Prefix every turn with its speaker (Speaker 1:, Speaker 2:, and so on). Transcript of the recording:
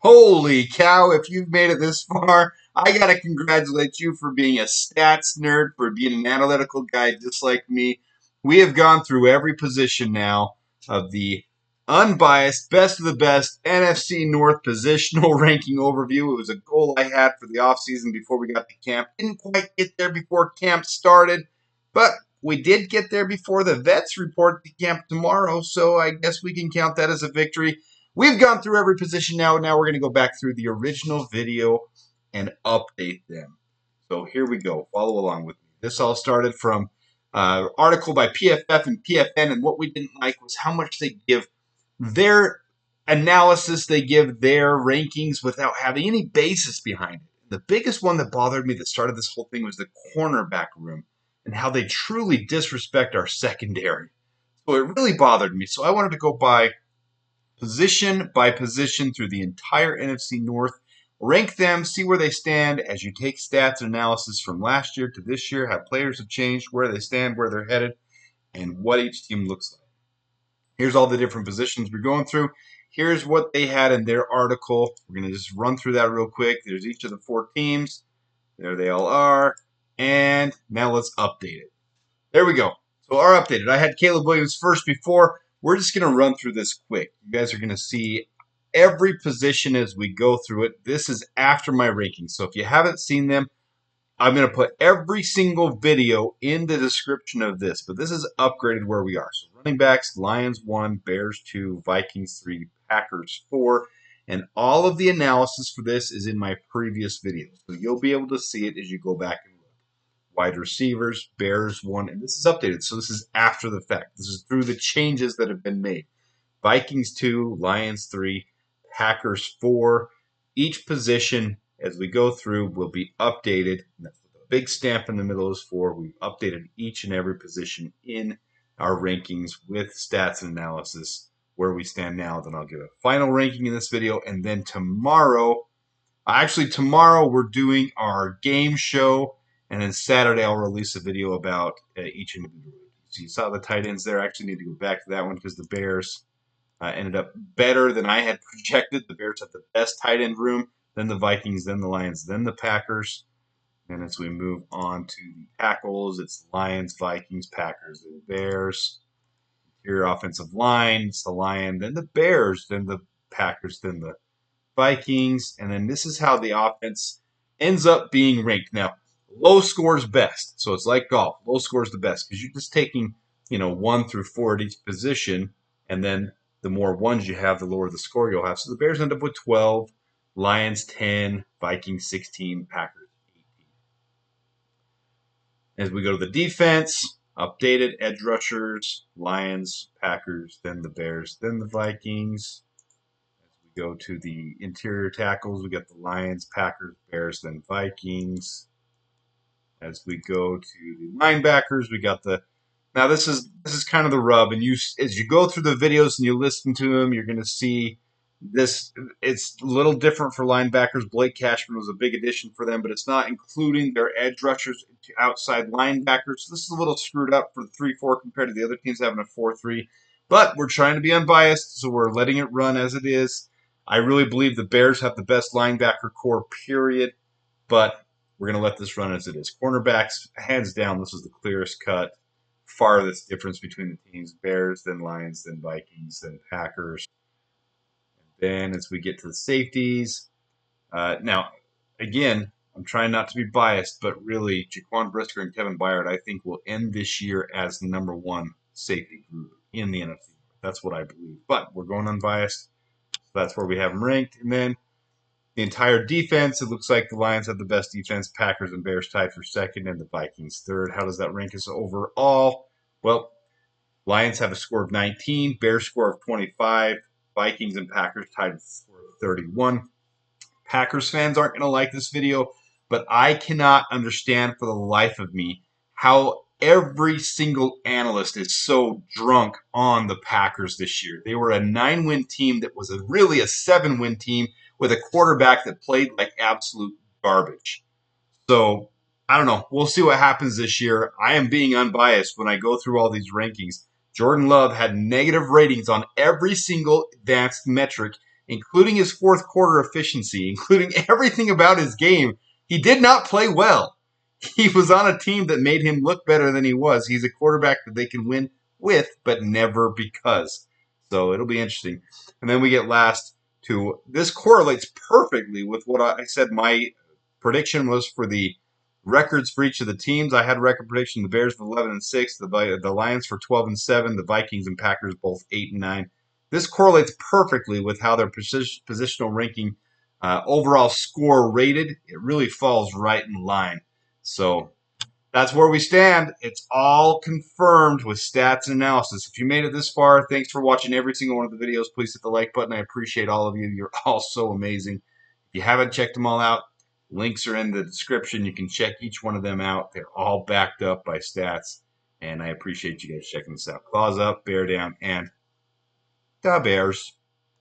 Speaker 1: Holy cow, if you've made it this far, I gotta congratulate you for being a stats nerd, for being an analytical guy just like me. We have gone through every position now of the unbiased, best of the best NFC North positional ranking overview. It was a goal I had for the offseason before we got to camp. Didn't quite get there before camp started, but we did get there before the vets report to camp tomorrow, so I guess we can count that as a victory. We've gone through every position now. Now we're going to go back through the original video and update them. So here we go. Follow along with me. This all started from article by PFF and PFN, and what we didn't like was how much they give their analysis, they give their rankings without having any basis behind it. The biggest one that bothered me that started this whole thing was the cornerback room and how they truly disrespect our secondary. So it really bothered me. So I wanted to go by position through the entire NFC North, rank them, see where they stand as you take stats and analysis from last year to this year, how players have changed, where they stand, where they're headed, and what each team looks like. Here's all the different positions we're going through. Here's what they had in their article. We're going to just run through that real quick. There's each of the four teams. There they all are. And now let's update it. There we go. So our updated. I had Caleb Williams first before. We're just going to run through this quick. You guys are going to see every position as we go through it. This is after my rankings. So if you haven't seen them, I'm going to put every single video in the description of this. But this is upgraded where we are. So running backs, Lions 1, Bears 2, Vikings 3, Packers 4. And all of the analysis for this is in my previous videos. So you'll be able to see it as you go back and look. Wide receivers, Bears 1, and this is updated. So this is after the fact. This is through the changes that have been made. Vikings 2, Lions 3, Packers 4. Each position, as we go through, will be updated. The big stamp in the middle is 4. We've updated each and every position in our rankings with stats and analysis where we stand now. Then I'll give a final ranking in this video. And then tomorrow we're doing our game show. And then Saturday, I'll release a video about each individual. So you saw the tight ends there. I actually need to go back to that one because the Bears ended up better than I had projected. The Bears had the best tight end room, then the Vikings, then the Lions, then the Packers. And as we move on to the tackles, it's Lions, Vikings, Packers, and Bears. Interior offensive line, it's the Lions, then the Bears, then the Packers, then the Vikings. And then this is how the offense ends up being ranked. Now, low scores best. So it's like golf. Low scores the best because you're just taking, 1 through 4 at each position, and then the more ones you have, the lower the score you'll have. So the Bears end up with 12, Lions 10, Vikings 16, Packers 18. As we go to the defense, updated edge rushers, Lions, Packers, then the Bears, then the Vikings. As we go to the interior tackles, we got the Lions, Packers, Bears, then Vikings. As we go to the linebackers, we got the. Now this is kind of the rub, and as you go through the videos and you listen to them, you're going to see this. It's a little different for linebackers. Blake Cashman was a big addition for them, but it's not including their edge rushers to outside linebackers. So this is a little screwed up for the 3-4 compared to the other teams having a 4-3. But we're trying to be unbiased, so we're letting it run as it is. I really believe the Bears have the best linebacker core, period. But we're going to let this run as it is. Cornerbacks, hands down, this is the clearest cut. Farthest difference between the teams. Bears, then Lions, then Vikings, then Packers. And then as we get to the safeties. Now, again, I'm trying not to be biased, but really, Jaquan Brisker and Kevin Byard, I think, will end this year as the number 1 safety group in the NFC. That's what I believe. But we're going unbiased. So that's where we have them ranked. And then the entire defense, it looks like the Lions have the best defense. Packers and Bears tied for second, and the Vikings third. How does that rank us overall? Well, Lions have a score of 19, Bears score of 25, Vikings and Packers tied for 31. Packers fans aren't going to like this video, but I cannot understand for the life of me how every single analyst is so drunk on the Packers this year. They were a 9-win team that was really a 7-win team with a quarterback that played like absolute garbage. So, I don't know. We'll see what happens this year. I am being unbiased when I go through all these rankings. Jordan Love had negative ratings on every single advanced metric, including his fourth quarter efficiency, including everything about his game, he did not play well. He was on a team that made him look better than he was. He's a quarterback that they can win with, but never because. So it'll be interesting. And then we get last to this correlates perfectly with what I said my prediction was for the records for each of the teams. I had a record prediction: the Bears for 11-6, the Lions for 12-7, the Vikings and Packers both 8-9. This correlates perfectly with how their positional ranking overall score rated. It really falls right in line. So that's where we stand. It's all confirmed with stats and analysis. If you made it this far, thanks for watching every single one of the videos. Please hit the like button. I appreciate all of you. You're all so amazing. If you haven't checked them all out, links are in the description. You can check each one of them out. They're all backed up by stats, and I appreciate you guys checking this out. Claws up, bear down, and dabears.